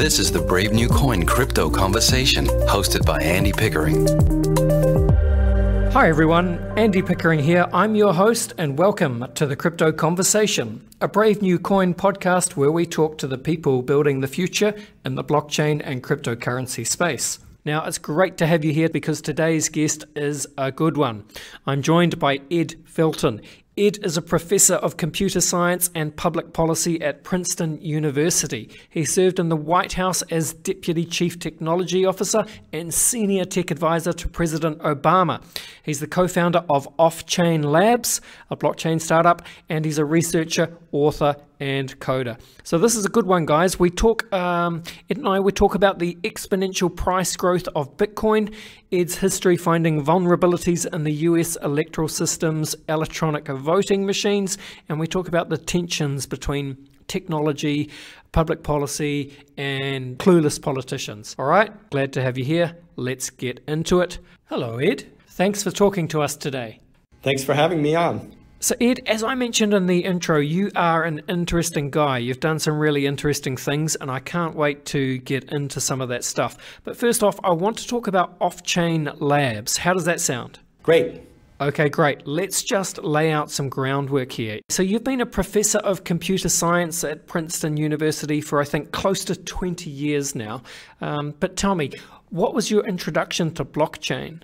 This is the Brave New Coin Crypto Conversation, hosted by Andy Pickering. Hi everyone, Andy Pickering here. I'm your host and welcome to the Crypto Conversation, a Brave New Coin podcast where we talk to the people building the future in the blockchain and cryptocurrency space. Now, it's great to have you here because today's guest is a good one. I'm joined by Ed Felten. Ed is a professor of computer science and public policy at Princeton University. He served in the White House as Deputy Chief Technology Officer and Senior Tech Advisor to President Obama. He's the co-founder of Offchain Labs, a blockchain startup, and he's a researcher, author, and coder. So this is a good one, guys. We talk, Ed and I, we talk about the exponential price growth of Bitcoin, Ed's history finding vulnerabilities in the US electoral system's electronic voting machines, and we talk about the tensions between technology, public policy, and clueless politicians. All right, glad to have you here. Let's get into it. Hello, Ed. Thanks for talking to us today. Thanks for having me on. So Ed, as I mentioned in the intro, you are an interesting guy. You've done some really interesting things, and I can't wait to get into some of that stuff. But first off, I want to talk about Offchain Labs. How does that sound? Great. Okay, great. Let's just lay out some groundwork here. So you've been a professor of computer science at Princeton University for, I think, close to 20 years now. But tell me, what was your introduction to blockchain?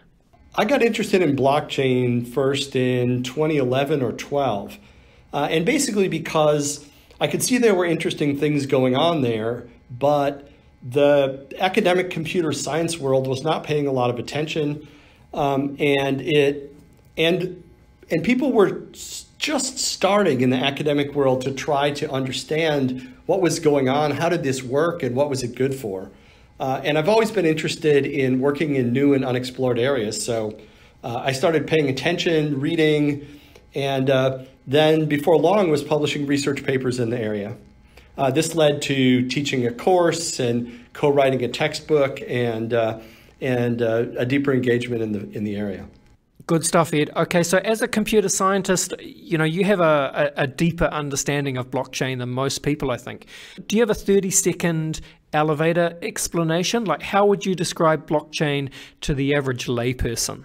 I got interested in blockchain first in 2011 or 12, and basically because I could see there were interesting things going on there, but the academic computer science world was not paying a lot of attention, and people were just starting in the academic world to try to understand what was going on, how did this work, and what was it good for. And I've always been interested in working in new and unexplored areas. So I started paying attention, reading, and then before long was publishing research papers in the area. This led to teaching a course and co-writing a textbook and a deeper engagement in the area. Good stuff, Ed. Okay, so as a computer scientist, you know, you have a deeper understanding of blockchain than most people, I think. Do you have a 30-second elevator explanation? Like, how would you describe blockchain to the average layperson?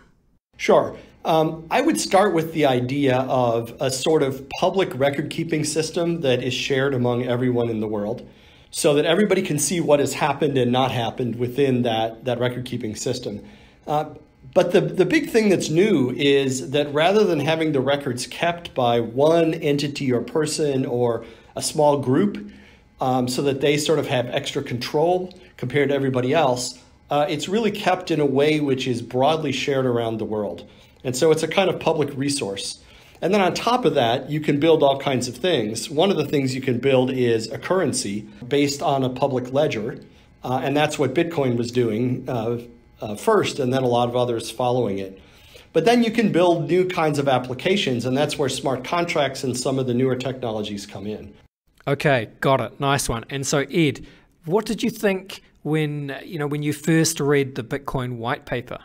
Sure. I would start with the idea of a sort of public record-keeping system that is shared among everyone in the world so that everybody can see what has happened and not happened within that record-keeping system. But the big thing that's new is that rather than having the records kept by one entity or person or a small group so that they sort of have extra control compared to everybody else, it's really kept in a way which is broadly shared around the world. And so it's a kind of public resource. And then on top of that, you can build all kinds of things. One of the things you can build is a currency based on a public ledger. And that's what Bitcoin was doing first, and then a lot of others following it. But then you can build new kinds of applications, and that's where smart contracts and some of the newer technologies come in. Okay, got it. Nice one. And so, Ed, what did you think when you first read the Bitcoin white paper?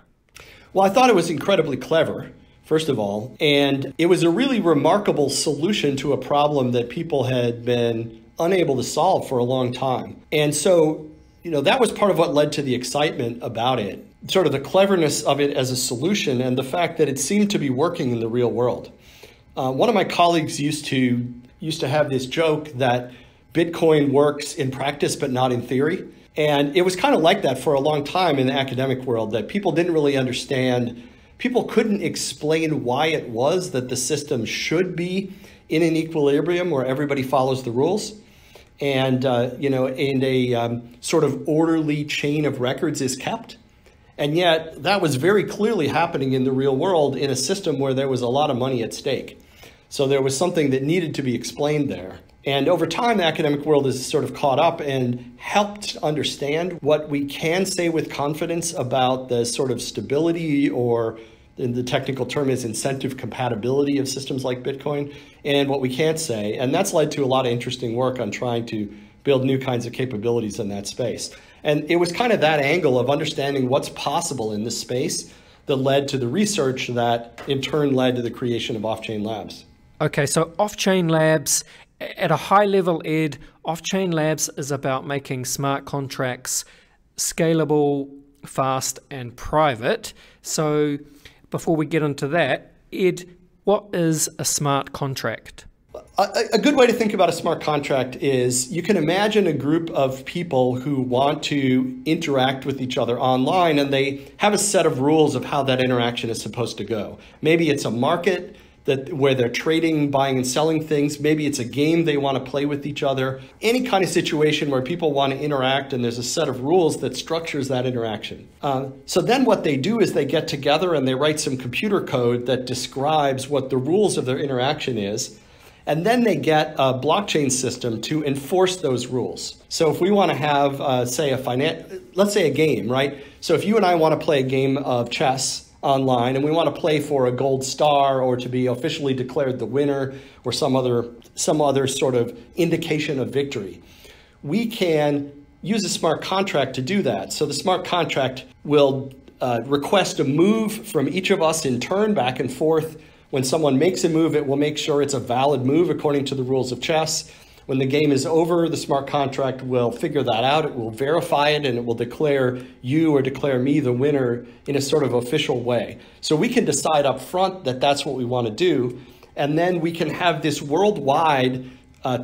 Well, I thought it was incredibly clever, first of all, and it was a really remarkable solution to a problem that people had been unable to solve for a long time. And so, that was part of what led to the excitement about it, sort of the cleverness of it as a solution and the fact that it seemed to be working in the real world. One of my colleagues used to have this joke that Bitcoin works in practice, but not in theory. And it was kind of like that for a long time in the academic world, that people didn't really understand. People couldn't explain why it was that the system should be in an equilibrium where everybody follows the rules. And, in a sort of orderly chain of records is kept. And yet that was very clearly happening in the real world in a system where there was a lot of money at stake. So there was something that needed to be explained there. And over time, the academic world has sort of caught up and helped understand what we can say with confidence about the sort of stability, or in the technical term is incentive compatibility, of systems like Bitcoin, and what we can't say. And that's led to a lot of interesting work on trying to build new kinds of capabilities in that space. And it was kind of that angle of understanding what's possible in this space that led to the research that in turn led to the creation of Offchain Labs. Okay, so Offchain Labs At a high level, Ed, Offchain Labs is about making smart contracts scalable, fast, and private. So before we get into that, Ed, what is a smart contract? A good way to think about a smart contract is you can imagine a group of people who want to interact with each other online, and they have a set of rules of how that interaction is supposed to go. Maybe it's a market where they're trading, buying and selling things. Maybe it's a game they want to play with each other. Any kind of situation where people want to interact and there's a set of rules that structures that interaction. So then what they do is they get together and they write some computer code that describes what the rules of their interaction is. And then they get a blockchain system to enforce those rules. So if we want to have, let's say a game, right? So if you and I want to play a game of chess online and we want to play for a gold star or to be officially declared the winner or some other sort of indication of victory, we can use a smart contract to do that. So the smart contract will request a move from each of us in turn back and forth. When someone makes a move, it will make sure it's a valid move according to the rules of chess. When the game is over, the smart contract will figure that out. It will verify it, and it will declare you or declare me the winner in a sort of official way. So we can decide up front that that's what we want to do, and then we can have this worldwide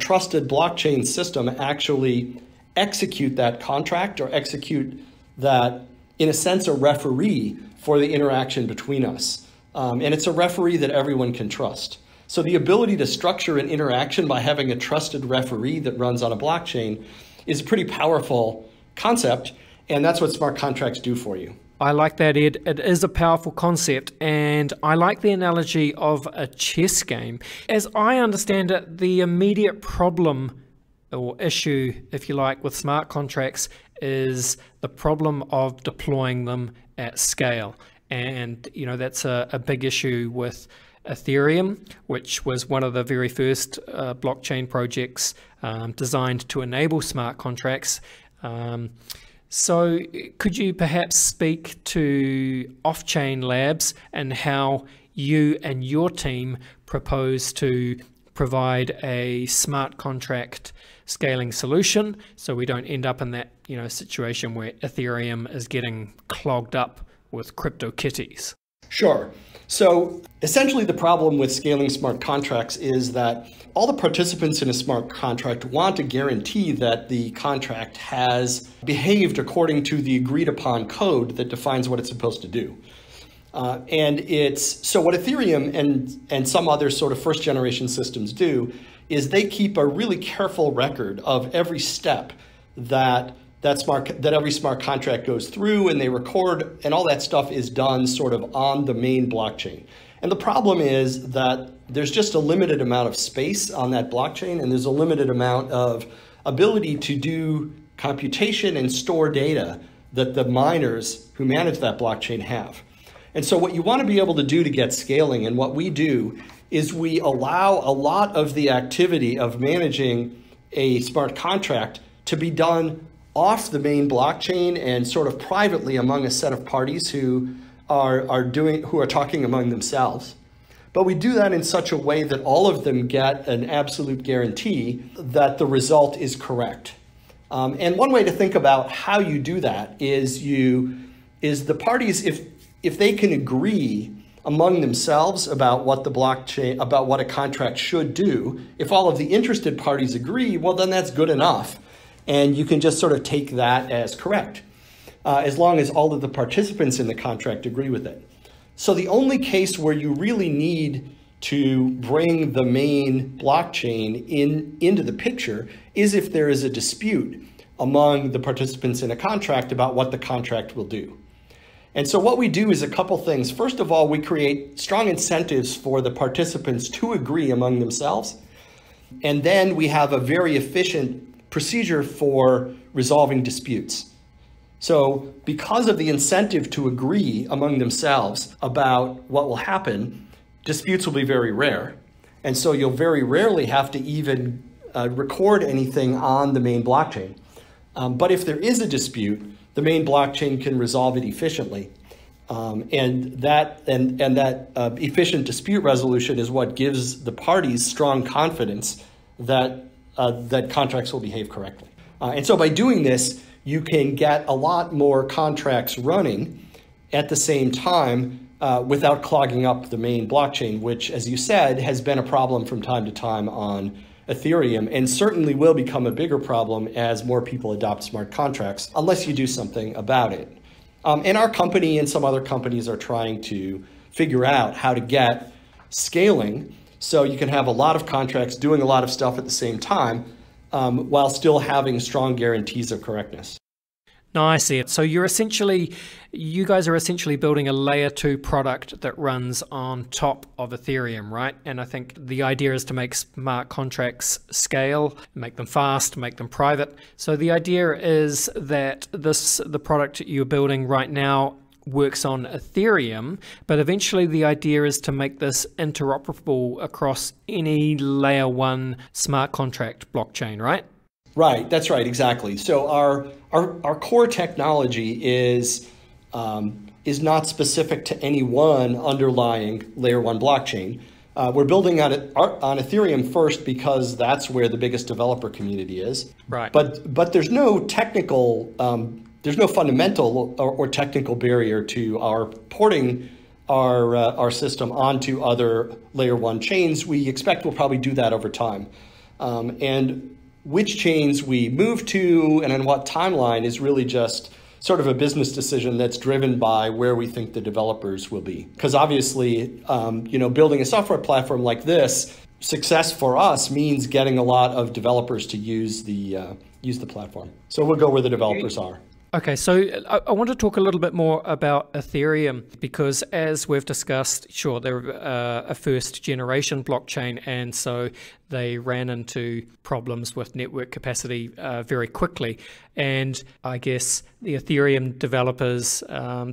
trusted blockchain system actually execute that contract or execute that, in a sense, a referee for the interaction between us. And it's a referee that everyone can trust. So the ability to structure an interaction by having a trusted referee that runs on a blockchain is a pretty powerful concept, and that's what smart contracts do for you. I like that, Ed. It is a powerful concept, and I like the analogy of a chess game. As I understand it, the immediate problem or issue, if you like, with smart contracts is the problem of deploying them at scale. And, you know, that's a big issue with Aetherium, which was one of the very first blockchain projects designed to enable smart contracts. So could you perhaps speak to Offchain Labs and how you and your team propose to provide a smart contract scaling solution so we don't end up in that, you know, situation where Ethereum is getting clogged up with crypto kitties? Sure. So essentially the problem with scaling smart contracts is that all the participants in a smart contract want a guarantee that the contract has behaved according to the agreed upon code that defines what it's supposed to do. So what Ethereum and some other sort of first generation systems do is they keep a really careful record of every step that every smart contract goes through, and they record, and all that stuff is done sort of on the main blockchain. And the problem is that there's just a limited amount of space on that blockchain, and there's a limited amount of ability to do computation and store data that the miners who manage that blockchain have. And so what you want to be able to do to get scaling, and what we do, is we allow a lot of the activity of managing a smart contract to be done off the main blockchain and sort of privately among a set of parties who are talking among themselves. But we do that in such a way that all of them get an absolute guarantee that the result is correct. And one way to think about how you do that is the parties, if they can agree among themselves about what a contract should do, if all of the interested parties agree, well, then that's good enough. And you can just sort of take that as correct, as long as all of the participants in the contract agree with it. So the only case where you really need to bring the main blockchain into the picture is if there is a dispute among the participants in a contract about what the contract will do. And so what we do is a couple things. First of all, we create strong incentives for the participants to agree among themselves. And then we have a very efficient procedure for resolving disputes. So because of the incentive to agree among themselves about what will happen, disputes will be very rare. And so you'll very rarely have to even record anything on the main blockchain. But if there is a dispute, the main blockchain can resolve it efficiently. And that efficient dispute resolution is what gives the parties strong confidence that contracts will behave correctly. And so by doing this, you can get a lot more contracts running at the same time without clogging up the main blockchain, which, as you said, has been a problem from time to time on Ethereum, and certainly will become a bigger problem as more people adopt smart contracts, unless you do something about it. And our company and some other companies are trying to figure out how to get scaling so you can have a lot of contracts doing a lot of stuff at the same time while still having strong guarantees of correctness. No, I see it. So you guys are essentially building a layer 2 product that runs on top of Ethereum, right? And I think the idea is to make smart contracts scale, make them fast, make them private. So the idea is that the product you're building right now works on Ethereum, but eventually the idea is to make this interoperable across any layer 1 smart contract blockchain, right? Right, that's right, exactly. So our core technology is not specific to any one underlying layer 1 blockchain. We're building on Ethereum first because that's where the biggest developer community is. Right. But there's no technical, there's no fundamental or technical barrier to our porting our system onto other layer 1 chains. We expect we'll probably do that over time. And which chains we move to and on what timeline is really just sort of a business decision that's driven by where we think the developers will be. Because obviously, building a software platform like this, success for us means getting a lot of developers to use the platform. So we'll go where the developers are. Okay, so I want to talk a little bit more about Ethereum because, as we've discussed, sure, they're a first generation blockchain, and so they ran into problems with network capacity very quickly. And I guess the Ethereum developers,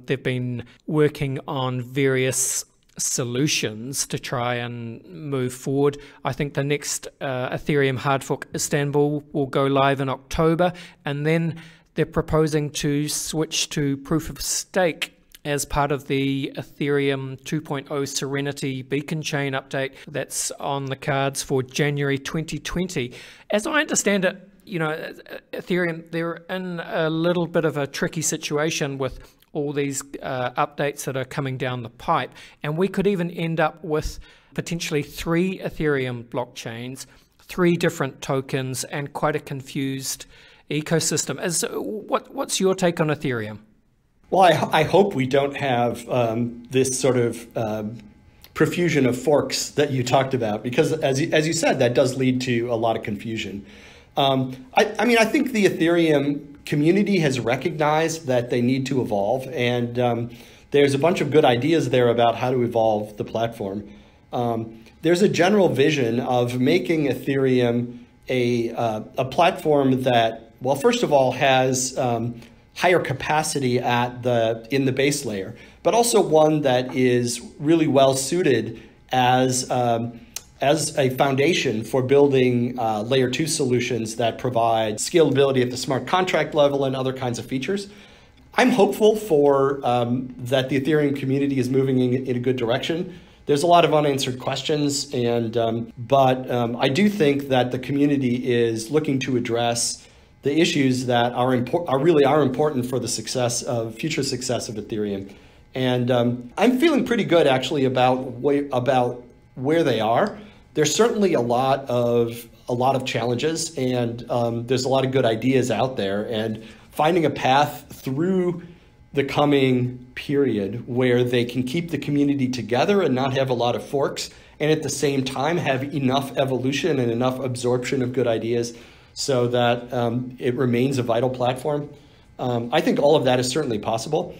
they've been working on various solutions to try and move forward. I think the next Ethereum hard fork Istanbul will go live in October, and then they're proposing to switch to proof of stake as part of the Ethereum 2.0 Serenity beacon chain update that's on the cards for January 2020. As I understand it, Ethereum, they're in a little bit of a tricky situation with all these updates that are coming down the pipe. And we could even end up with potentially 3 Ethereum blockchains, 3 different tokens, and quite a confused ecosystem. What's your take on Ethereum? Well, I hope we don't have this sort of profusion of forks that you talked about, because as you said, that does lead to a lot of confusion. I think the Ethereum community has recognized that they need to evolve, and there's a bunch of good ideas there about how to evolve the platform. There's a general vision of making Ethereum a platform that, well, first of all, has higher capacity in the base layer, but also one that is really well suited as a foundation for building layer 2 solutions that provide scalability at the smart contract level and other kinds of features. I'm hopeful for that the Ethereum community is moving in a good direction. There's a lot of unanswered questions, but I do think that the community is looking to address the issues that are important for the future success of Ethereum. And I'm feeling pretty good actually about where they are. There's certainly a lot of challenges, and there's a lot of good ideas out there, and finding a path through the coming period where they can keep the community together and not have a lot of forks, and at the same time have enough evolution and enough absorption of good ideas so that it remains a vital platform. I think all of that is certainly possible.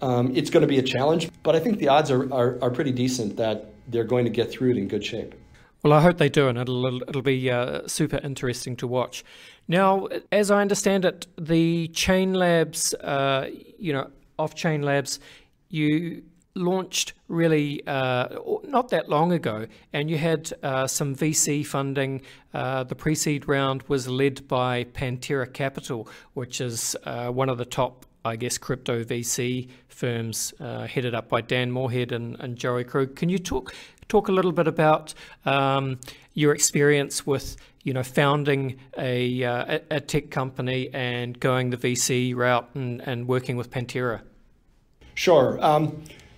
It's going to be a challenge, but I think the odds are pretty decent that they're going to get through it in good shape. Well, I hope they do, and it'll be super interesting to watch. Now, as I understand it, the Chain Labs, Offchain Labs, you launched really not that long ago, and you had some VC funding. The pre-seed round was led by Pantera Capital, which is one of the top I guess, crypto VC firms headed up by Dan Moorhead and Joey Krug. Can you talk a little bit about your experience with founding a tech company and going the VC route and working with Pantera? Sure.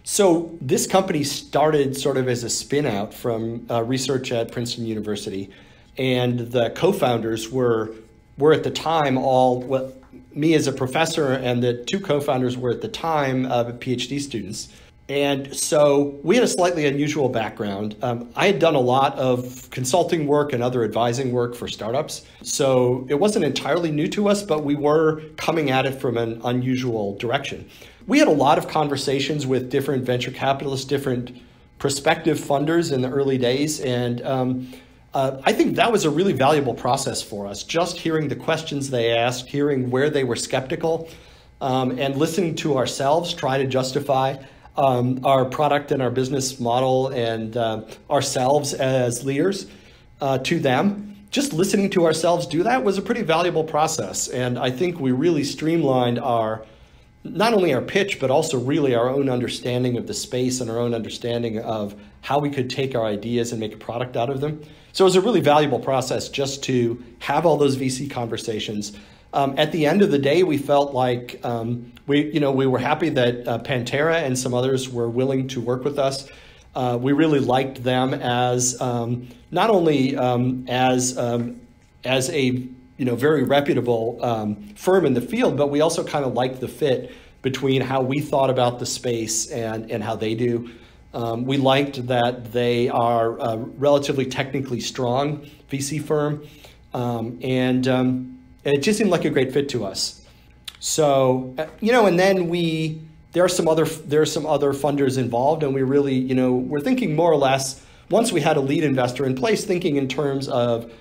So this company started sort of as a spin out from research at Princeton University, and the co-founders were at the time me as a professor, and the two co-founders were at the time PhD students. And so we had a slightly unusual background. I had done a lot of consulting work and other advising work for startups. So it wasn't entirely new to us, but we were coming at it from an unusual direction. We had a lot of conversations with different venture capitalists, different prospective funders in the early days. And I think that was a really valuable process for us, just hearing the questions they asked, hearing where they were skeptical, and listening to ourselves try to justify our product and our business model and ourselves as leaders to them. Just listening to ourselves do that was a pretty valuable process. And I think we really streamlined not only our pitch, but also really our own understanding of the space and our own understanding of how we could take our ideas and make a product out of them. So it was a really valuable process just to have all those VC conversations. At the end of the day, we felt like we were happy that Pantera and some others were willing to work with us. We really liked them as not only as a very reputable firm in the field, but we also kind of liked the fit between how we thought about the space and how they do. We liked that they are a relatively technically strong VC firm, and it just seemed like a great fit to us. So, and then there are some other funders involved, and we really, we're thinking more or less, once we had a lead investor in place, thinking in terms of,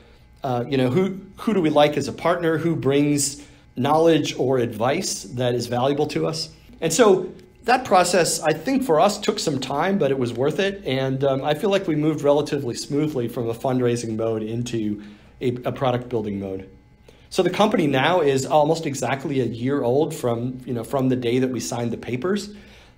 who do we like as a partner, who brings knowledge or advice that is valuable to us. And so that process, I think for us, took some time, but it was worth it. And I feel like we moved relatively smoothly from a fundraising mode into a product building mode. So the company now is almost exactly a year old from the day that we signed the papers.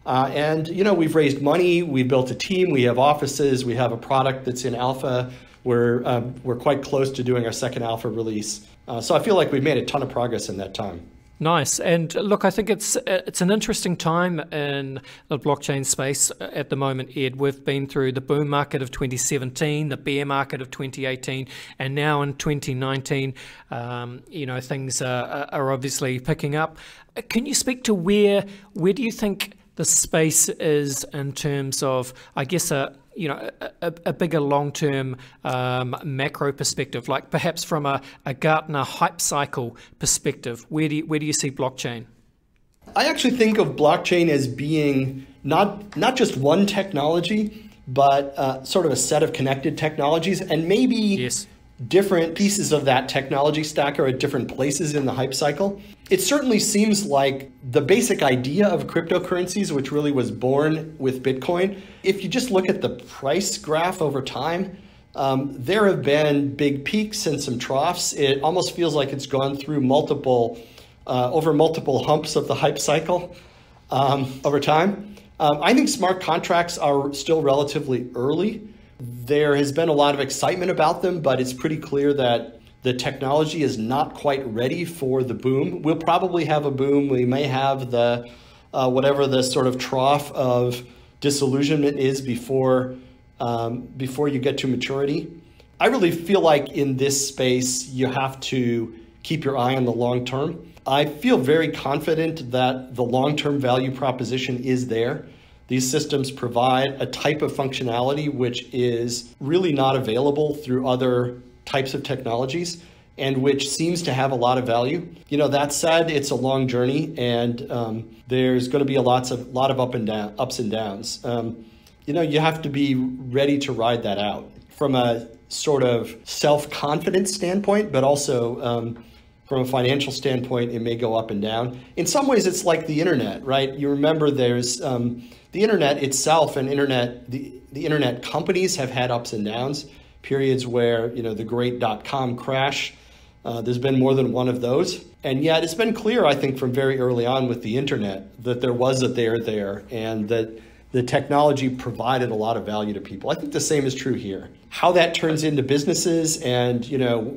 And we've raised money, we've built a team, we have offices, we have a product that's in alpha. We're quite close to doing our second alpha release. So I feel like we've made a ton of progress in that time. Nice. And look, I think it's an interesting time in the blockchain space at the moment, Ed. We've been through the boom market of 2017, the bear market of 2018, and now in 2019, things are obviously picking up. Can you speak to where do you think the space is in terms of, I guess, a bigger long-term macro perspective, like perhaps from a Gartner hype cycle perspective? Where do you see blockchain? I actually think of blockchain as being not just one technology, but sort of a set of connected technologies, and maybe different pieces of that technology stack are at different places in the hype cycle. It certainly seems like the basic idea of cryptocurrencies, which really was born with Bitcoin, if you just look at the price graph over time, there have been big peaks and some troughs. It almost feels like it's gone through multiple humps of the hype cycle over time. I think smart contracts are still relatively early. There has been a lot of excitement about them, but it's pretty clear that the technology is not quite ready for the boom. We'll probably have a boom. We may have the whatever the sort of trough of disillusionment is before you get to maturity. I really feel like in this space, you have to keep your eye on the long term. I feel very confident that the long-term value proposition is there. These systems provide a type of functionality which is really not available through other types of technologies and which seems to have a lot of value. That said, it's a long journey, and there's going to be a lot of ups and downs. You have to be ready to ride that out from a sort of self-confidence standpoint, but also from a financial standpoint, it may go up and down. In some ways, it's like the internet, right? You remember there's the internet itself, and the internet companies have had ups and downs, periods where the great .com crash There's been more than one of those. And yet it's been clear, I think, from very early on with the internet that there was a there and that the technology provided a lot of value to people. I think the same is true here. How that turns into businesses and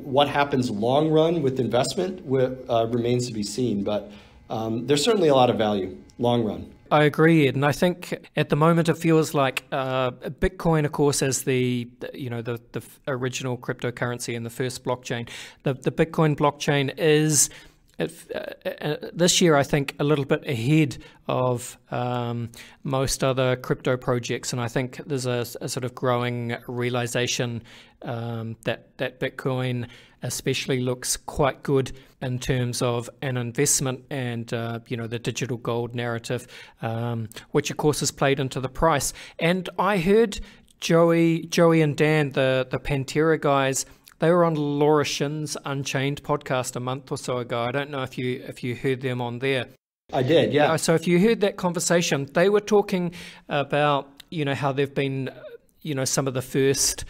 what happens long run with investment remains to be seen. But there's certainly a lot of value long run. I agree, Ed, and I think at the moment it feels like Bitcoin, of course, as the original cryptocurrency and the first blockchain. The Bitcoin blockchain is this year, I think, a little bit ahead of most other crypto projects, and I think there's a sort of growing realization that Bitcoin especially looks quite good in terms of an investment and the digital gold narrative, which of course has played into the price. And I heard Joey and Dan, the Pantera guys, they were on Laura Shin's Unchained podcast a month or so ago. I don't know if you heard them on there. I did, yeah. So if you heard that conversation, they were talking about how they've been some of the first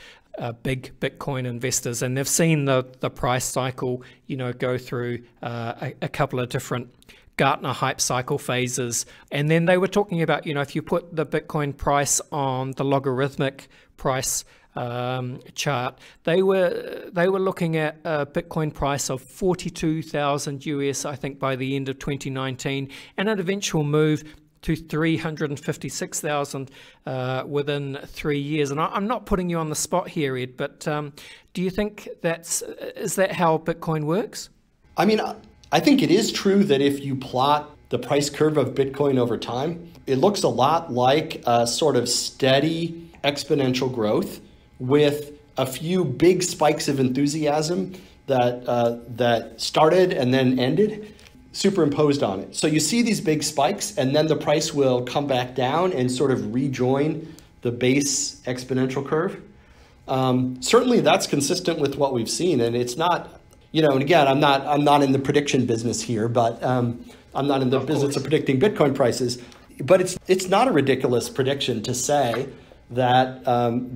big Bitcoin investors, and they've seen the price cycle go through a couple of different Gartner hype cycle phases. And then they were talking about if you put the Bitcoin price on the logarithmic price chart, they were looking at a Bitcoin price of 42,000 US, I think, by the end of 2019, and an eventual move to 356,000 within 3 years. And I'm not putting you on the spot here, Ed, but do you think is that how Bitcoin works? I mean, I think it is true that if you plot the price curve of Bitcoin over time, it looks a lot like a sort of steady exponential growth with a few big spikes of enthusiasm that started and then ended, superimposed on it. So you see these big spikes, and then the price will come back down and sort of rejoin the base exponential curve. Certainly that's consistent with what we've seen, and it's not, and again, I'm not in the prediction business here, but I'm not in the business of predicting Bitcoin prices, but it's not a ridiculous prediction to say that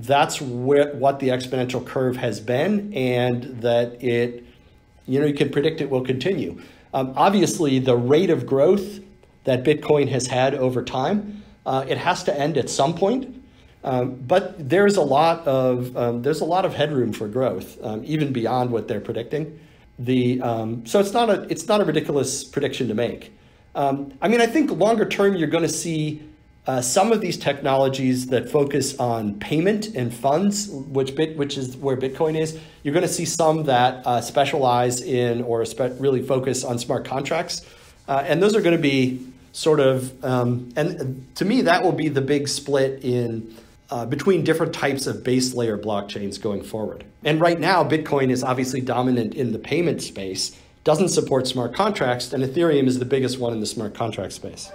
that's what the exponential curve has been, and that you can predict it will continue. Obviously, the rate of growth that Bitcoin has had over time, it has to end at some point. But there's a lot of headroom for growth, even beyond what they're predicting. So it's not a ridiculous prediction to make. I think longer term you're going to see some of these technologies that focus on payment and funds, which is where Bitcoin is. You're going to see some that specialize in or really focus on smart contracts, and those are going to be sort of. And to me, that will be the big split in between different types of base layer blockchains going forward. And right now, Bitcoin is obviously dominant in the payment space, doesn't support smart contracts, and Ethereum is the biggest one in the smart contract space.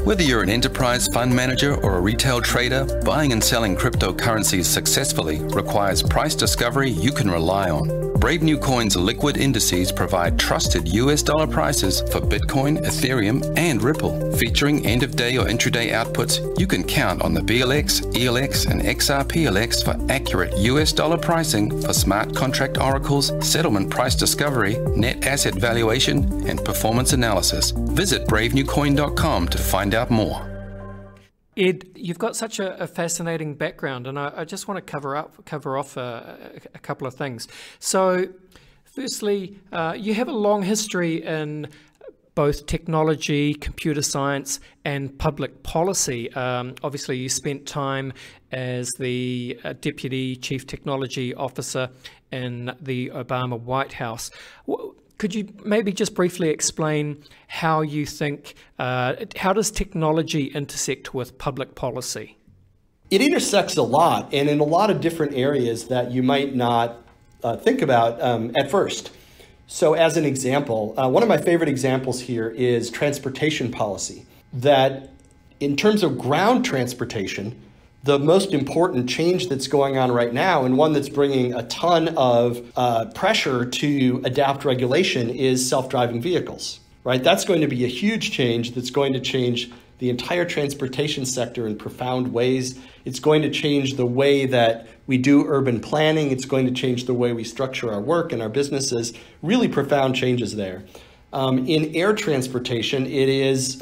Whether you're an enterprise fund manager or a retail trader, buying and selling cryptocurrencies successfully requires price discovery you can rely on. Brave New Coin's liquid indices provide trusted US dollar prices for Bitcoin, Ethereum, and Ripple. Featuring end-of-day or intraday outputs, you can count on the BLX, ELX, and XRPLX for accurate US dollar pricing for smart contract oracles, settlement price discovery, net asset valuation, and performance analysis. Visit bravenewcoin.com to find out more. Ed, you've got such a fascinating background, and I just want to cover off a couple of things. So, firstly, you have a long history in both technology, computer science, and public policy. Obviously, you spent time as the Deputy Chief Technology Officer in the Obama White House. Could you maybe just briefly explain how you think, how does technology intersect with public policy? It intersects a lot, and in a lot of different areas that you might not think about at first. So as an example, one of my favorite examples here is transportation policy. That in terms of ground transportation, the most important change that's going on right now, and one that's bringing a ton of pressure to adapt regulation, is self-driving vehicles, right? That's going to be a huge change that's going to change the entire transportation sector in profound ways. It's going to change the way that we do urban planning. It's going to change the way we structure our work and our businesses. Really profound changes there. In air transportation, it is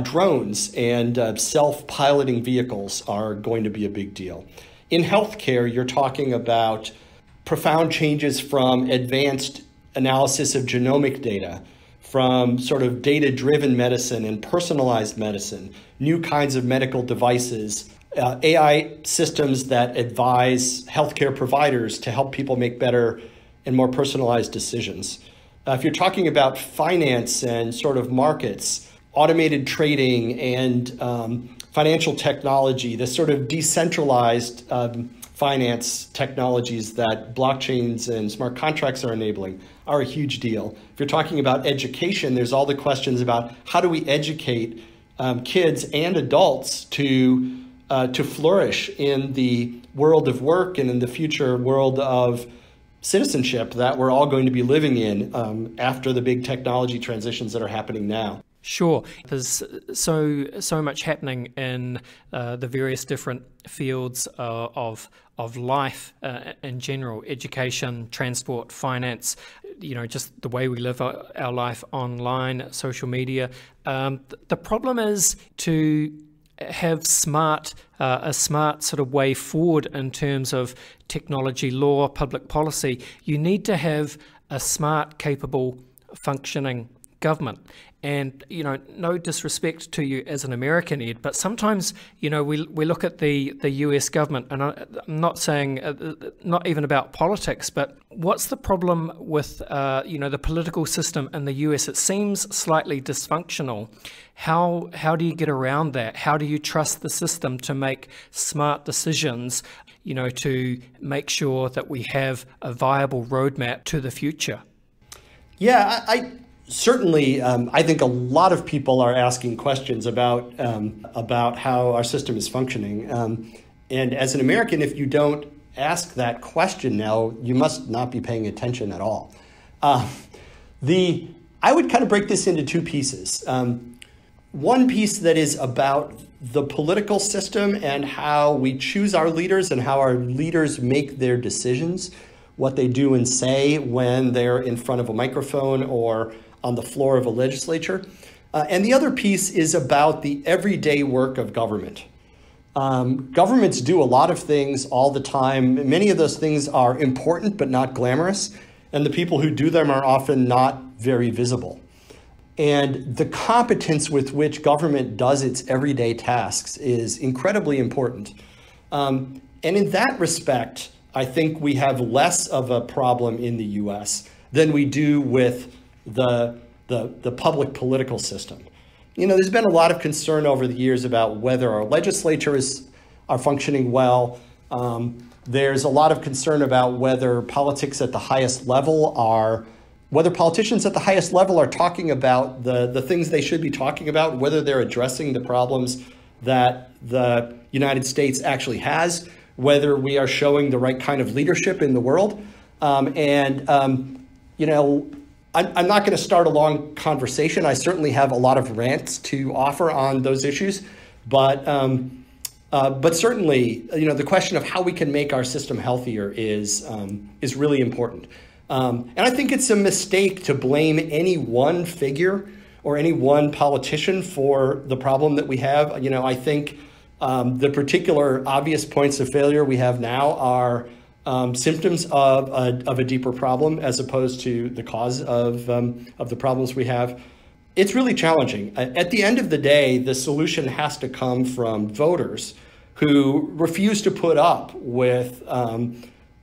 drones and self-piloting vehicles are going to be a big deal. In healthcare, you're talking about profound changes from advanced analysis of genomic data, from sort of data-driven medicine and personalized medicine, new kinds of medical devices, AI systems that advise healthcare providers to help people make better and more personalized decisions. If you're talking about finance and sort of markets, automated trading and financial technology, the sort of decentralized finance technologies that blockchains and smart contracts are enabling are a huge deal. If you're talking about education, there's all the questions about how do we educate kids and adults to flourish in the world of work and in the future world of citizenship that we're all going to be living in after the big technology transitions that are happening now. Sure. There's so much happening in the various different fields of life in general: education, transport, finance. Just the way we live our life online, social media. The problem is to have a smart sort of way forward in terms of technology, law, public policy. You need to have a smart, capable, functioning government. And, no disrespect to you as an American, Ed, but sometimes, we look at the US government, and I'm not saying, not even about politics, but what's the problem with, the political system in the US? It seems slightly dysfunctional. How do you get around that? How do you trust the system to make smart decisions, to make sure that we have a viable roadmap to the future? Yeah, Certainly, I think a lot of people are asking questions about how our system is functioning. And as an American, if you don't ask that question now, you must not be paying attention at all. I would kind of break this into two pieces. One piece that is about the political system and how we choose our leaders and how our leaders make their decisions, what they do and say when they're in front of a microphone or on the floor of a legislature. And the other piece is about the everyday work of government. Governments do a lot of things all the time. Many of those things are important but not glamorous, and the people who do them are often not very visible. And the competence with which government does its everyday tasks is incredibly important. And in that respect, I think we have less of a problem in the US than we do with the public political system. There's been a lot of concern over the years about whether our legislatures are functioning well. There's a lot of concern about whether politics at the highest level whether politicians at the highest level are talking about the things they should be talking about, whether they're addressing the problems that the United States actually has, whether we are showing the right kind of leadership in the world. I'm not going to start a long conversation. I certainly have a lot of rants to offer on those issues, but certainly, the question of how we can make our system healthier is really important. And I think it's a mistake to blame any one figure or any one politician for the problem that we have. I think the particular obvious points of failure we have now are symptoms of a deeper problem as opposed to the cause of the problems we have. It's really challenging. At the end of the day, the solution has to come from voters who refuse to put up with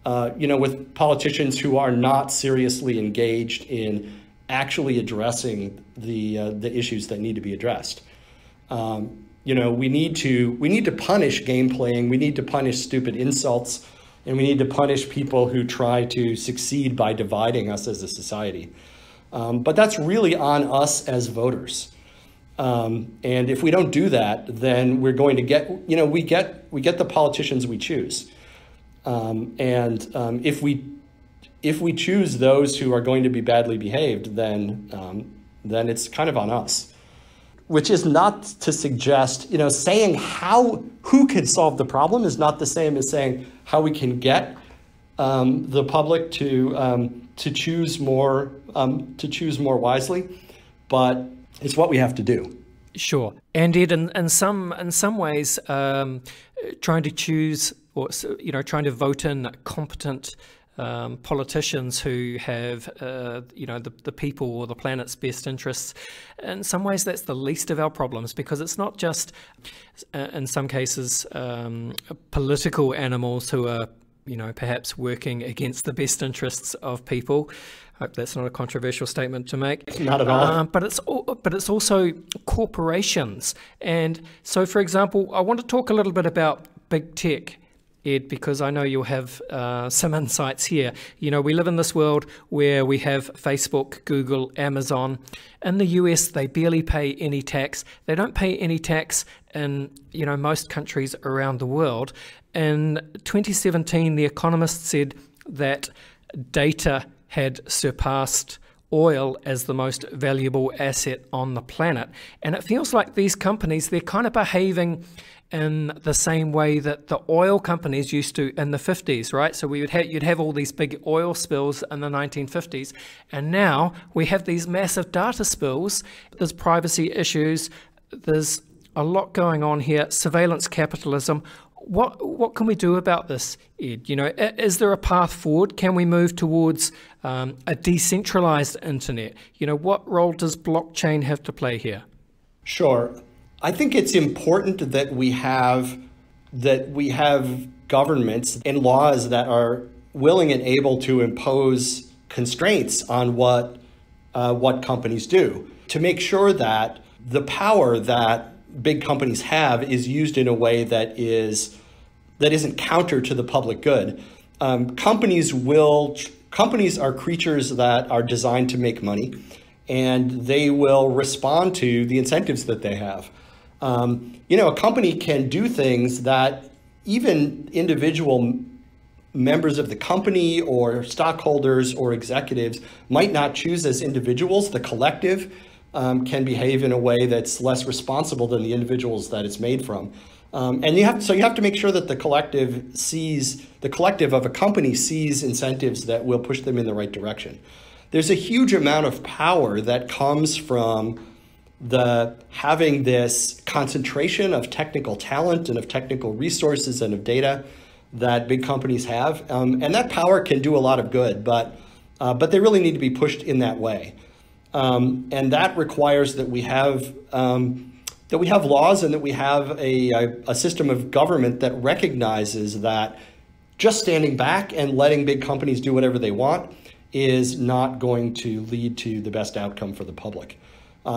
with politicians who are not seriously engaged in actually addressing the issues that need to be addressed. We need to punish game playing. We need to punish stupid insults. And we need to punish people who try to succeed by dividing us as a society. But that's really on us as voters. And if we don't do that, then we're going to get, we get the politicians we choose. If we choose those who are going to be badly behaved, then it's kind of on us. which is not to suggest, saying who can solve the problem is not the same as saying how we can get the public to choose more wisely, but it's what we have to do. Sure. And Ed, in some ways, trying to choose or trying to vote in competent politicians who have the people or the planet's best interests, in some ways that's the least of our problems, because it's not just in some cases political animals who are perhaps working against the best interests of people. I hope that's not a controversial statement to make. Not at all. But it's also corporations. And so, for example, I want to talk a little bit about big tech, Ed, because I know you'll have some insights here. We live in this world where we have Facebook, Google, Amazon. In the US, they barely pay any tax. They don't pay any tax in most countries around the world. In 2017, The Economist said that data had surpassed oil as the most valuable asset on the planet. And it feels like these companies, they're kind of behaving in the same way that the oil companies used to in the 50s, right? So you'd have all these big oil spills in the 1950s, and now we have these massive data spills. There's privacy issues, there's a lot going on here, surveillance capitalism. What can we do about this, Ed? Is there a path forward? Can we move towards a decentralized internet? What role does blockchain have to play here? Sure. I think it's important that we have governments and laws that are willing and able to impose constraints on what companies do, to make sure that the power that big companies have is used in a way that isn't counter to the public good. Companies are creatures that are designed to make money, and they will respond to the incentives that they have. A company can do things that even individual members of the company or stockholders or executives might not choose as individuals. The collective can behave in a way that's less responsible than the individuals that it's made from. And you have to make sure that the collective of a company sees incentives that will push them in the right direction. There's a huge amount of power that comes from having this concentration of technical talent and of technical resources and of data that big companies have, and that power can do a lot of good, but they really need to be pushed in that way, and that requires that we have laws and that we have a system of government that recognizes that just standing back and letting big companies do whatever they want is not going to lead to the best outcome for the public.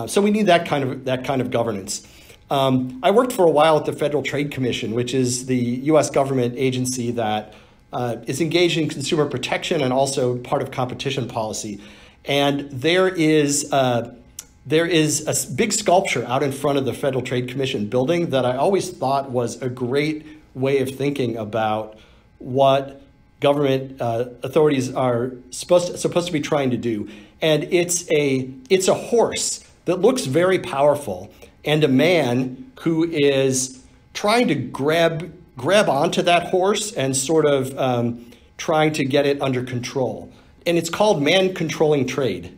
So we need that kind of governance. I worked for a while at the Federal Trade Commission, which is the U.S. government agency that is engaged in consumer protection and also part of competition policy. And there is a big sculpture out in front of the Federal Trade Commission building that I always thought was a great way of thinking about what government authorities are supposed to be trying to do. And it's a horse that looks very powerful, and a man who is trying to grab onto that horse and sort of trying to get it under control. And it's called man controlling trade.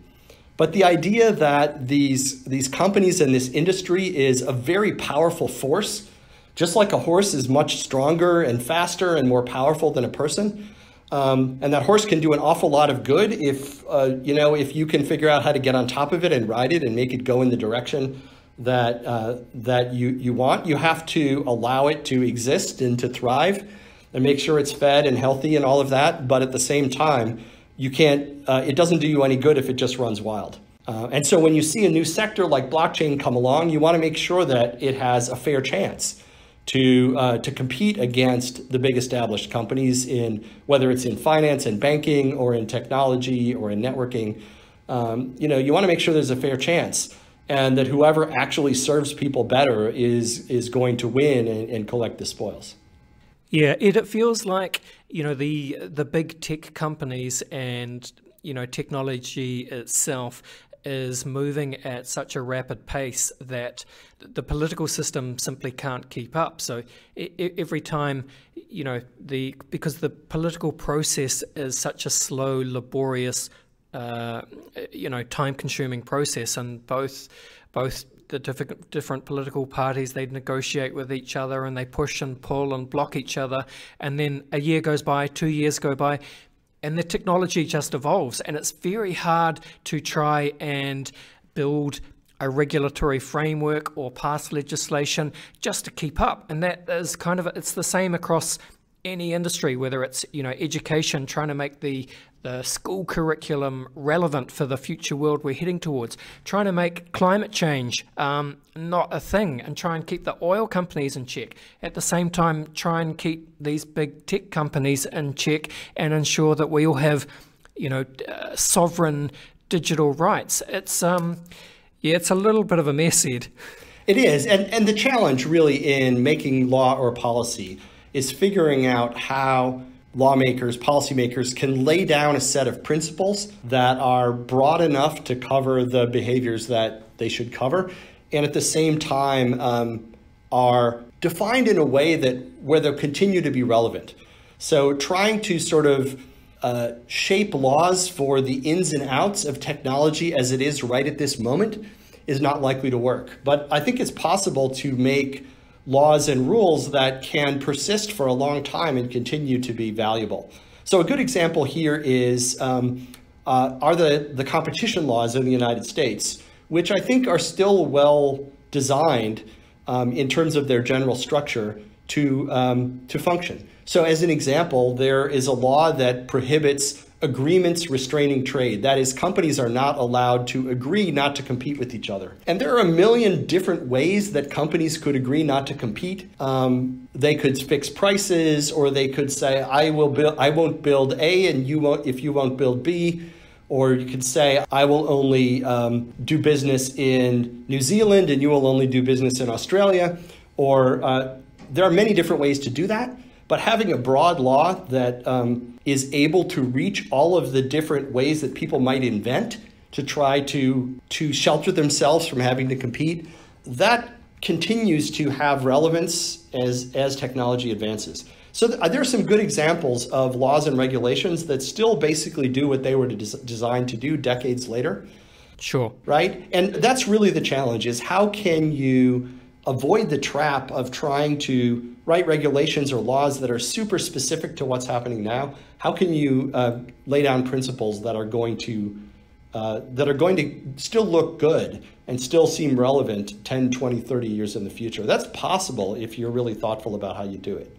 But the idea that these companies and this industry is a very powerful force, just like a horse is much stronger and faster and more powerful than a person. And that horse can do an awful lot of good if you can figure out how to get on top of it and ride it and make it go in the direction that you want. You have to allow it to exist and to thrive and make sure it's fed and healthy and all of that. But at the same time, you can't. It doesn't do you any good if it just runs wild. And so when you see a new sector like blockchain come along, you want to make sure that it has a fair chance to compete against the big established companies, in whether it's in finance and banking or in technology or in networking. You want to make sure there's a fair chance, and that whoever actually serves people better is going to win and collect the spoils. Yeah, it feels like the big tech companies and technology itself is moving at such a rapid pace that the political system simply can't keep up. So every time, because the political process is such a slow, laborious, time-consuming process, and both the different political parties, they negotiate with each other and they push and pull and block each other, and then a year goes by, 2 years go by, and the technology just evolves, and it's very hard to try and build a regulatory framework or pass legislation just to keep up. And that is it's the same across any industry, whether it's education, trying to make the school curriculum relevant for the future world we're heading towards, trying to make climate change not a thing, and try and keep the oil companies in check. At the same time, try and keep these big tech companies in check and ensure that we all have sovereign digital rights. It's it's a little bit of a mess, Ed. It is, and the challenge really in making law or policy is figuring out how lawmakers, policymakers can lay down a set of principles that are broad enough to cover the behaviors that they should cover, and at the same time are defined in a way where they'll continue to be relevant. So trying to sort of shape laws for the ins and outs of technology as it is right at this moment is not likely to work. But I think it's possible to make laws and rules that can persist for a long time and continue to be valuable. So a good example here is are the competition laws in the United States, which I think are still well designed in terms of their general structure to function. So as an example, there is a law that prohibits agreements restraining trade. That is, companies are not allowed to agree not to compete with each other. And there are a million different ways that companies could agree not to compete. They could fix prices, or they could say, I won't build A and you won't if you won't build B. Or you could say, I will only do business in New Zealand and you will only do business in Australia. Or there are many different ways to do that. But having a broad law that is able to reach all of the different ways that people might invent to try to shelter themselves from having to compete, that continues to have relevance as technology advances. So there are some good examples of laws and regulations that still basically do what they were designed to do decades later. Sure. Right? And that's really the challenge, is how can you avoid the trap of trying to write regulations or laws that are super specific to what's happening now? How can you lay down principles that are going to still look good and still seem relevant 10, 20, 30 years in the future? That's possible if you're really thoughtful about how you do it.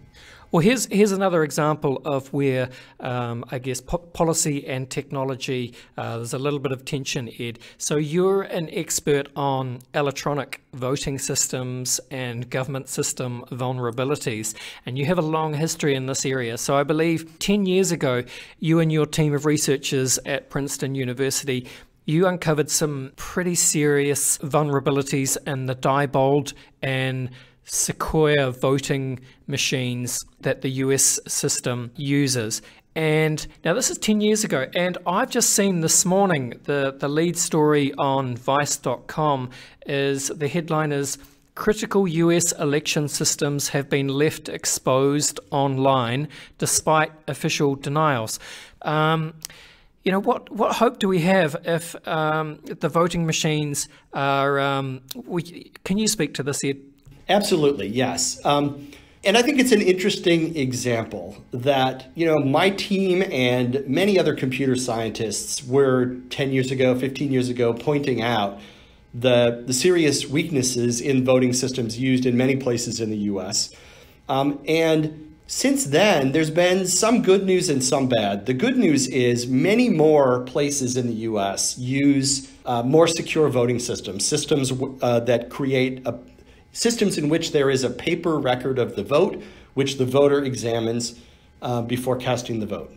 Well, here's another example of where, I guess, policy and technology, there's a little bit of tension, Ed. So you're an expert on electronic voting systems and government system vulnerabilities, and you have a long history in this area. So I believe 10 years ago, you and your team of researchers at Princeton University, you uncovered some pretty serious vulnerabilities in the Diebold and Sequoia voting machines that the US system uses. And now this is 10 years ago, and I've just seen this morning the lead story on vice.com is the headline is critical US election systems have been left exposed online despite official denials. What hope do we have if the voting machines are, can you speak to this, Ed? Absolutely, yes. And I think it's an interesting example that, my team and many other computer scientists were 10 years ago, 15 years ago, pointing out the serious weaknesses in voting systems used in many places in the US. And since then, there's been some good news and some bad. The good news is many more places in the US use more secure voting systems that create systems in which there is a paper record of the vote, which the voter examines before casting the vote.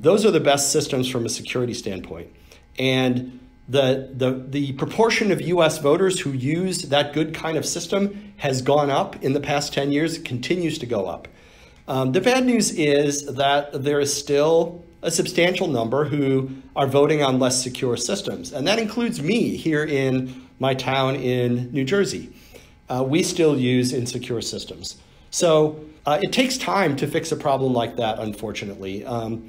Those are the best systems from a security standpoint. And the proportion of US voters who use that good kind of system has gone up in the past 10 years, continues to go up. The bad news is that there is still a substantial number who are voting on less secure systems. And that includes me here in my town in New Jersey. We still use insecure systems. So it takes time to fix a problem like that, unfortunately.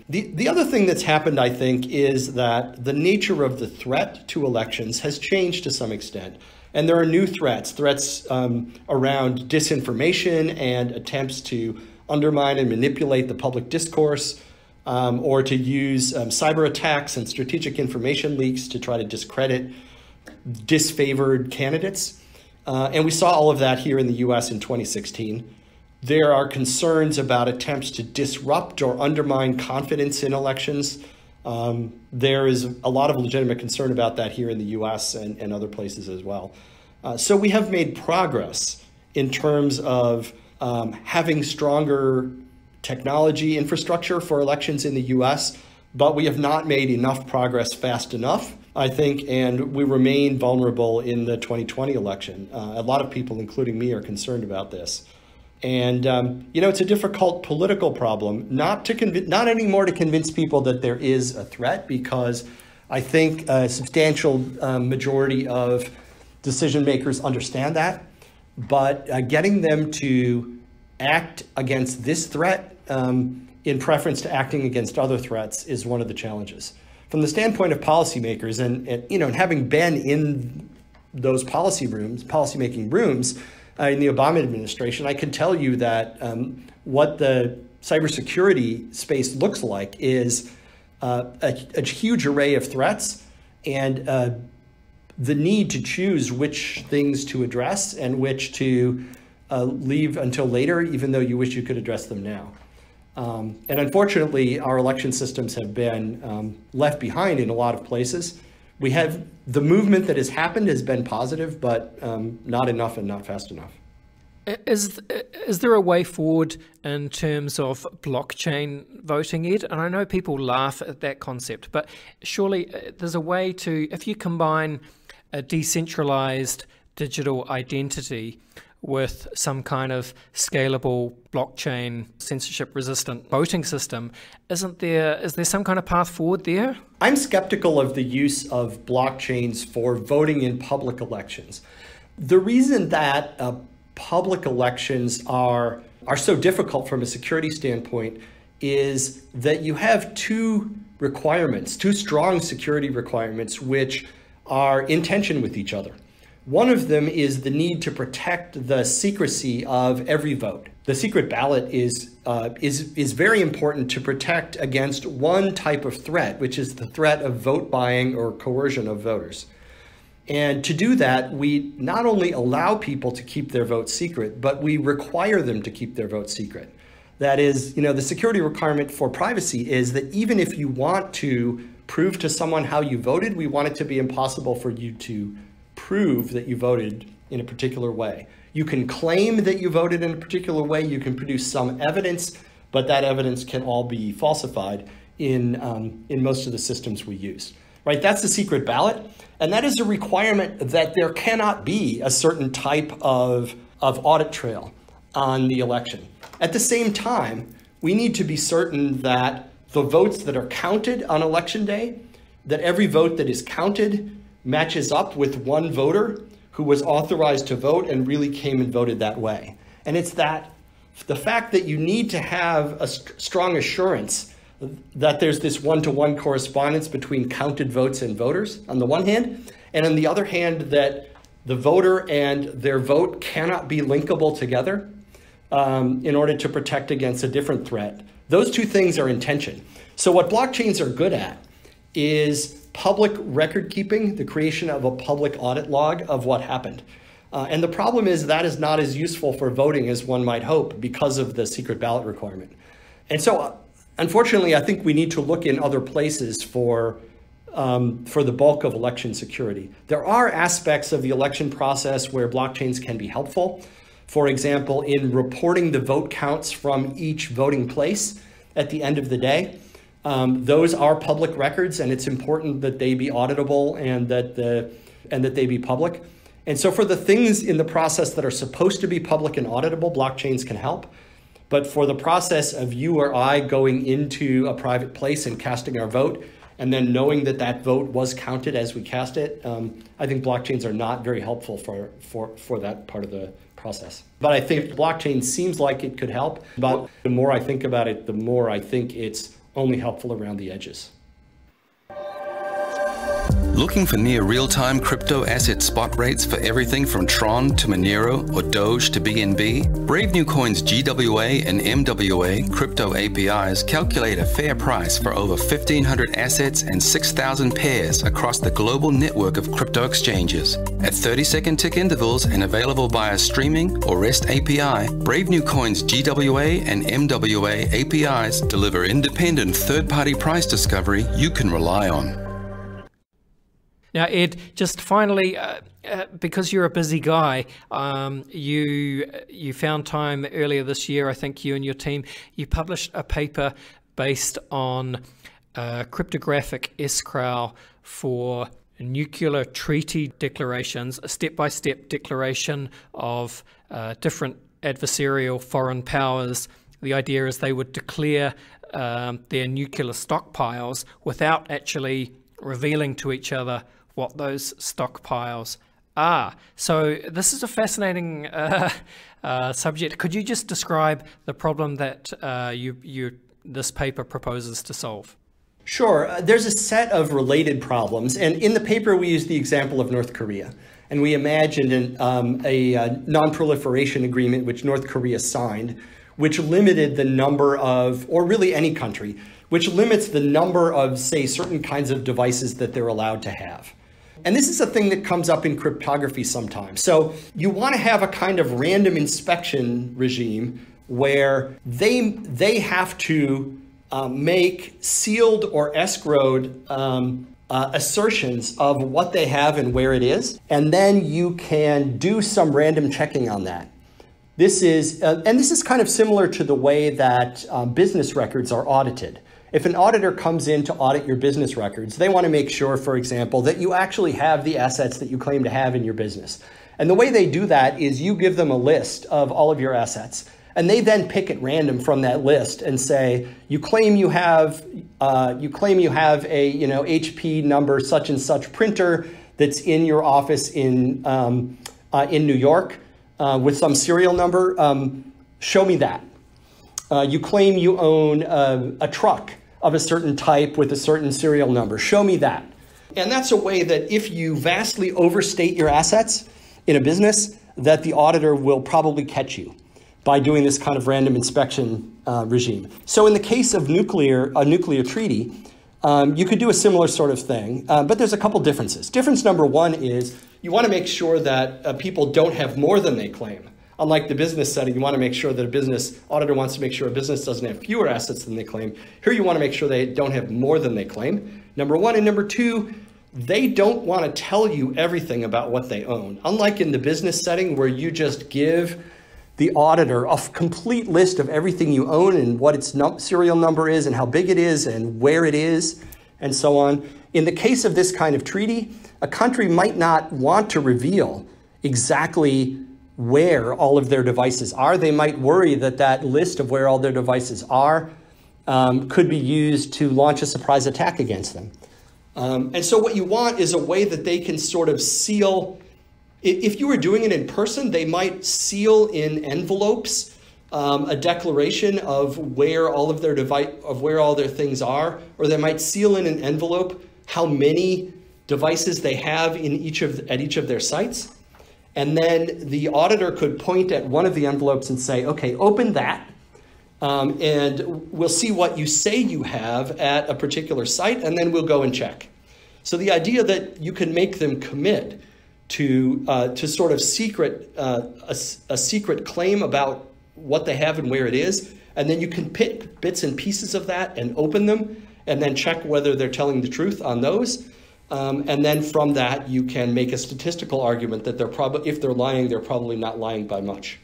The other thing that's happened, I think, is that the nature of the threat to elections has changed to some extent. And there are new threats around disinformation and attempts to undermine and manipulate the public discourse, or to use cyber attacks and strategic information leaks to try to discredit disfavored candidates. And we saw all of that here in the US in 2016. There are concerns about attempts to disrupt or undermine confidence in elections. There is a lot of legitimate concern about that here in the US and other places as well. So we have made progress in terms of having stronger technology infrastructure for elections in the US, but we have not made enough progress fast enough, I think, and we remain vulnerable in the 2020 election. A lot of people, including me, are concerned about this. And, it's a difficult political problem, not anymore to convince people that there is a threat, because I think a substantial majority of decision makers understand that. But getting them to act against this threat in preference to acting against other threats is one of the challenges. From the standpoint of policymakers, and having been in those policymaking rooms, in the Obama administration, I can tell you that what the cybersecurity space looks like is a huge array of threats, and the need to choose which things to address and which to leave until later, even though you wish you could address them now. And unfortunately, our election systems have been left behind in a lot of places. The movement that has happened has been positive, but not enough and not fast enough. Is there a way forward in terms of blockchain voting, Ed? And I know people laugh at that concept, but surely there's a way to, if you combine a decentralized digital identity with some kind of scalable blockchain censorship-resistant voting system, is there some kind of path forward there? I'm skeptical of the use of blockchains for voting in public elections. The reason that public elections are so difficult from a security standpoint is that you have two strong security requirements, which are in tension with each other. One of them is the need to protect the secrecy of every vote. The secret ballot is very important to protect against one type of threat, which is the threat of vote buying or coercion of voters. And to do that, we not only allow people to keep their votes secret, but we require them to keep their votes secret. That is, the security requirement for privacy is that even if you want to prove to someone how you voted, we want it to be impossible for you to prove that you voted in a particular way. You can claim that you voted in a particular way, you can produce some evidence, but that evidence can all be falsified in most of the systems we use. Right? That's the secret ballot, and that is a requirement that there cannot be a certain type of audit trail on the election. At the same time, we need to be certain that the votes that are counted on election day, that every vote that is counted matches up with one voter who was authorized to vote and really came and voted that way. And it's the fact that you need to have a strong assurance that there's this one-to-one correspondence between counted votes and voters on the one hand, and on the other hand, that the voter and their vote cannot be linkable together in order to protect against a different threat. Those two things are in tension. So what blockchains are good at is public record keeping, the creation of a public audit log of what happened. And the problem is that is not as useful for voting as one might hope because of the secret ballot requirement. And so, unfortunately, I think we need to look in other places for the bulk of election security. There are aspects of the election process where blockchains can be helpful. For example, in reporting the vote counts from each voting place at the end of the day. Those are public records, and it's important that they be auditable and that they be public. And so for the things in the process that are supposed to be public and auditable, blockchains can help. But for the process of you or I going into a private place and casting our vote, and then knowing that that vote was counted as we cast it, I think blockchains are not very helpful for that part of the process. But I think blockchain seems like it could help. But the more I think about it, the more I think it's only helpful around the edges. Looking for near real-time crypto asset spot rates for everything from Tron to Monero or Doge to BNB? Brave New Coin's GWA and MWA crypto APIs calculate a fair price for over 1,500 assets and 6,000 pairs across the global network of crypto exchanges. At 30-second tick intervals and available via streaming or REST API, Brave New Coin's GWA and MWA APIs deliver independent third-party price discovery you can rely on. Now, Ed, just finally, because you're a busy guy, you found time earlier this year, I think you and your team, you published a paper based on cryptographic escrow for nuclear treaty declarations, a step-by-step declaration of different adversarial foreign powers. The idea is they would declare their nuclear stockpiles without actually revealing to each other what those stockpiles are. So this is a fascinating subject. Could you just describe the problem that this paper proposes to solve? Sure. There's a set of related problems. And in the paper, we used the example of North Korea. And we imagined a non-proliferation agreement which North Korea signed, which limited the number of, or really any country, which limits the number of, say, certain kinds of devices that they're allowed to have. And this is a thing that comes up in cryptography sometimes. So you want to have a kind of random inspection regime where they have to make sealed or escrowed assertions of what they have and where it is. And then you can do some random checking on that. This is kind of similar to the way that business records are audited. If an auditor comes in to audit your business records, they want to make sure, for example, that you actually have the assets that you claim to have in your business. And the way they do that is you give them a list of all of your assets, and they then pick at random from that list and say, you claim you have a HP number such and such printer that's in your office in New York with some serial number. Show me that. You claim you own a truck of a certain type with a certain serial number. Show me that. And that's a way that if you vastly overstate your assets in a business, that the auditor will probably catch you by doing this kind of random inspection regime. So in the case of a nuclear treaty, you could do a similar sort of thing, but there's a couple differences. Difference number one is you want to make sure that people don't have more than they claim. Unlike the business setting, you want to make sure that a business auditor wants to make sure a business doesn't have fewer assets than they claim. Here you want to make sure they don't have more than they claim. Number one. And number two, they don't want to tell you everything about what they own. Unlike in the business setting where you just give the auditor a complete list of everything you own and what its serial number is and how big it is and where it is and so on. In the case of this kind of treaty, a country might not want to reveal exactly where all of their devices are. They might worry that that list of where all their devices are could be used to launch a surprise attack against them. And so what you want is a way that they can sort of seal. If you were doing it in person, they might seal in envelopes a declaration of where all of their things are, or they might seal in an envelope how many devices they have at each of their sites. And then the auditor could point at one of the envelopes and say, okay, open that, and we'll see what you say you have at a particular site, and then we'll go and check. So the idea that you can make them commit to sort of a secret claim about what they have and where it is, and then you can pick bits and pieces of that and open them, and then check whether they're telling the truth on those. And then from that, you can make a statistical argument that if they're lying, they're probably not lying by much.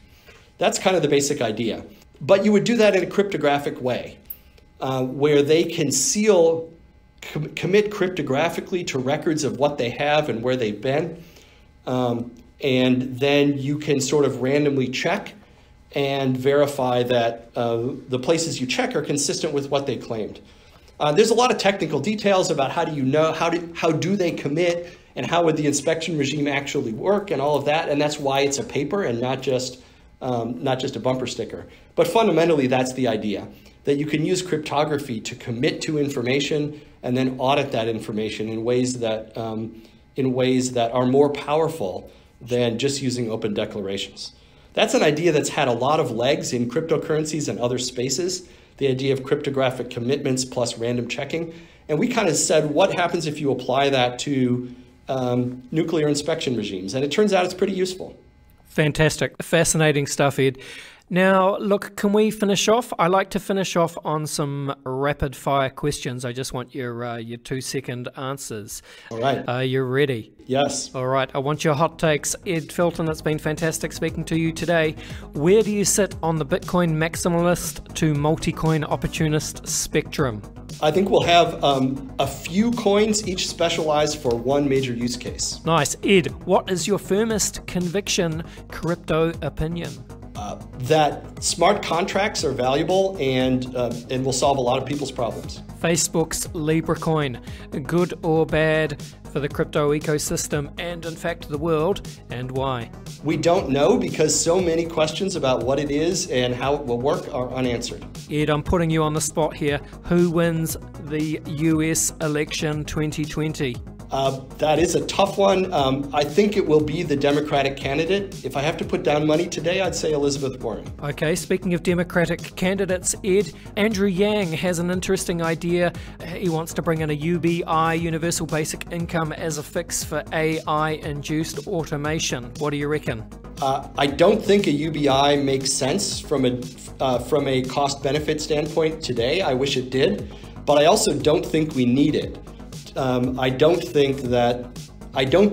That's kind of the basic idea. But you would do that in a cryptographic way, where they can commit cryptographically to records of what they have and where they've been. And then you can sort of randomly check and verify that the places you check are consistent with what they claimed. There's a lot of technical details about how do you know, how do they commit, and how would the inspection regime actually work, and all of that. And that's why it's a paper and not just a bumper sticker. But fundamentally, that's the idea, that you can use cryptography to commit to information and then audit that information in ways that are more powerful than just using open declarations. That's an idea that's had a lot of legs in cryptocurrencies and other spaces, the idea of cryptographic commitments plus random checking. And we kind of said, what happens if you apply that to nuclear inspection regimes? And it turns out it's pretty useful. Fantastic. Fascinating stuff, Ed. Now, look, can we finish off? I like to finish off on some rapid fire questions. I just want your 2-second answers. All right. Are you ready? Yes. All right. I want your hot takes. Ed Felten, it's been fantastic speaking to you today. Where do you sit on the Bitcoin maximalist to multi-coin opportunist spectrum? I think we'll have a few coins, each specialized for one major use case. Nice. Ed, what is your firmest conviction crypto opinion? That smart contracts are valuable and will solve a lot of people's problems. Facebook's LibraCoin, good or bad for the crypto ecosystem and, in fact, the world, and why? We don't know because so many questions about what it is and how it will work are unanswered. Ed, I'm putting you on the spot here. Who wins the US election 2020? That is a tough one. I think it will be the Democratic candidate. If I have to put down money today, I'd say Elizabeth Warren. Okay, speaking of Democratic candidates, Ed, Andrew Yang has an interesting idea. He wants to bring in a UBI, Universal Basic Income, as a fix for AI-induced automation. What do you reckon? I don't think a UBI makes sense from a cost-benefit standpoint today. I wish it did, but I also don't think we need it. I don't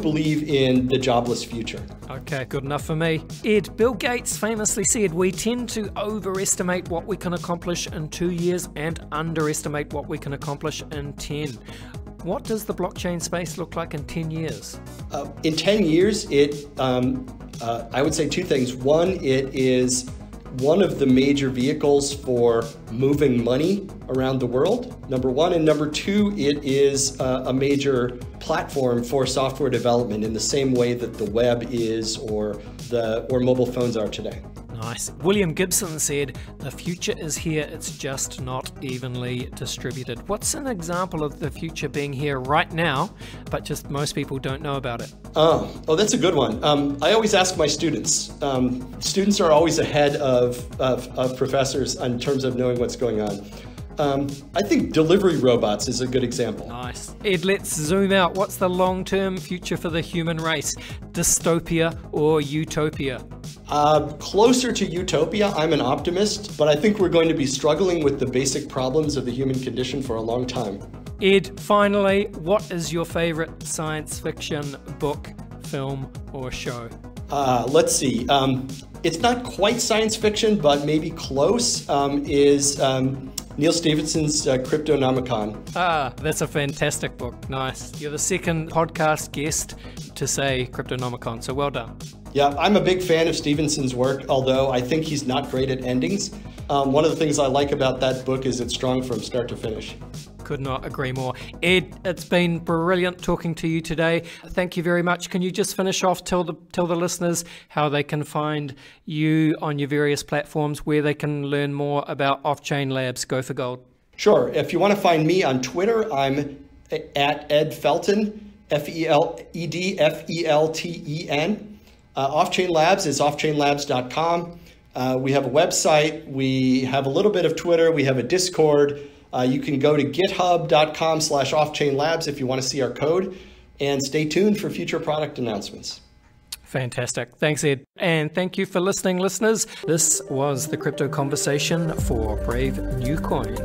believe in the jobless future. Okay, good enough for me. Ed, Bill Gates famously said, we tend to overestimate what we can accomplish in 2 years and underestimate what we can accomplish in 10. What does the blockchain space look like in 10 years? In 10 years, I would say two things. One, it is one of the major vehicles for moving money around the world, number one. And number two, it is a major platform for software development in the same way that the web is or mobile phones are today. Nice. William Gibson said, the future is here, it's just not evenly distributed. What's an example of the future being here right now, but just most people don't know about it? Oh, that's a good one. I always ask my students. Students are always ahead of professors in terms of knowing what's going on. I think delivery robots is a good example. Nice. Ed, let's zoom out. What's the long-term future for the human race? Dystopia or utopia? Closer to utopia. I'm an optimist, but I think we're going to be struggling with the basic problems of the human condition for a long time. Ed, finally, what is your favorite science fiction book, film, or show? Let's see. It's not quite science fiction, but maybe close, is Neil Stephenson's Cryptonomicon. That's a fantastic book. Nice. You're the second podcast guest to say Cryptonomicon, so well done. Yeah, I'm a big fan of Stephenson's work, although I think he's not great at endings. One of the things I like about that book is it's strong from start to finish. Could not agree more. Ed, it's been brilliant talking to you today. Thank you very much. Can you just finish off, tell the listeners how they can find you on your various platforms, where they can learn more about Offchain Labs? Go for gold. Sure. If you want to find me on Twitter, I'm at Ed Felten, F-E-L-T-E-N. Offchain Labs is offchainlabs.com. We have a website. We have a little bit of Twitter. We have a Discord. You can go to github.com/offchainlabs if you want to see our code, and stay tuned for future product announcements. Fantastic. Thanks, Ed. And thank you for listening, listeners. This was the Crypto Conversation for Brave New Coin.